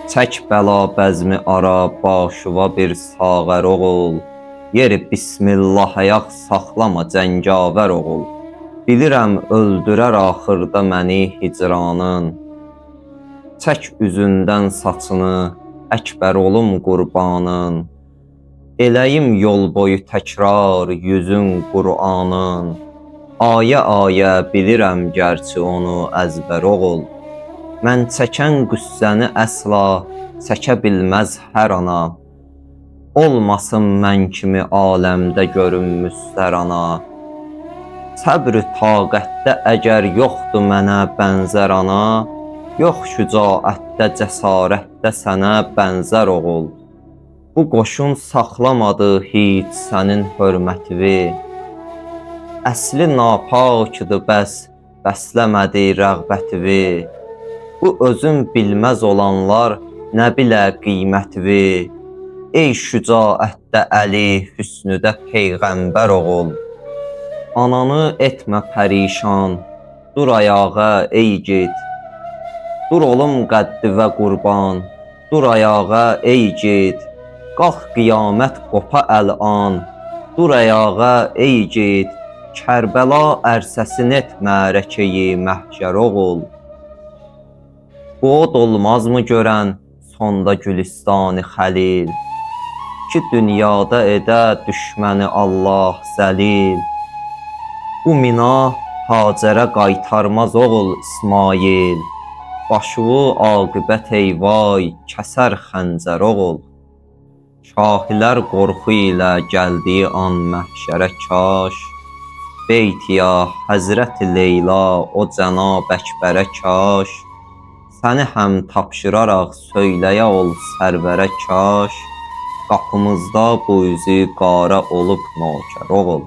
Çək bəla bəzmi ara, başıva bir sağər oğul. Yeri bismillah ayaq saxlama cəngavər oğul. Bilirəm öldürər axırda məni hicranın. Çək üzündən saçını, əkbər olum qurbanın. Eləyim yol boyu təkrar yüzün Qur'anın. Ayə-ayə bilirəm gərçi onu əzbər oğul. Mən çəkən qüssəni əsla çəkə bilməz hər ana. Olmasın mən kimi aləmdə görünmüstər ana. Səbr-ü taqətdə əgər yoxdur mənə bənzər ana, yox şücaətdə, cəsarətdə sənə bənzər oğul. Bu qoşun saxlamadı heç sənin hörmətini. Əsli napakıdır bəs, bəsləmədi rəğbətini. Bu özün bilməz olanlar nə bilə qiymətini. Ey şücaətdə Əli, hüsnüdə peyğəmbər oğul. Ananı etmə pərişan, dur ayağa ey ged. Dur olum qəddi və qurban, dur ayağa ey ged. Qalx qiyamət qopa əl-an, dur ayağa ey ged. Kərbəla ərsəsin etmə rəkeyi məhşər oğul. Bu od olmazmı görən sonda Gülistani Xəlil, ki dünyada edə düşməni Allah zəlil. Bu mina Hacərə qaytarmaz oğul İsmail, başıvu aqibət ey vay kəsər xəncər oğul. Şahilər qorxu ilə gəldiyi an məhşərə kaş, Beytiya Həzrəti Leyla o Cənab Əkbərə kaş. Səni həm tapşıraraq söyləyə ol sərvərə kaş. Qapımızda bu üzü qara olub nökər oğul.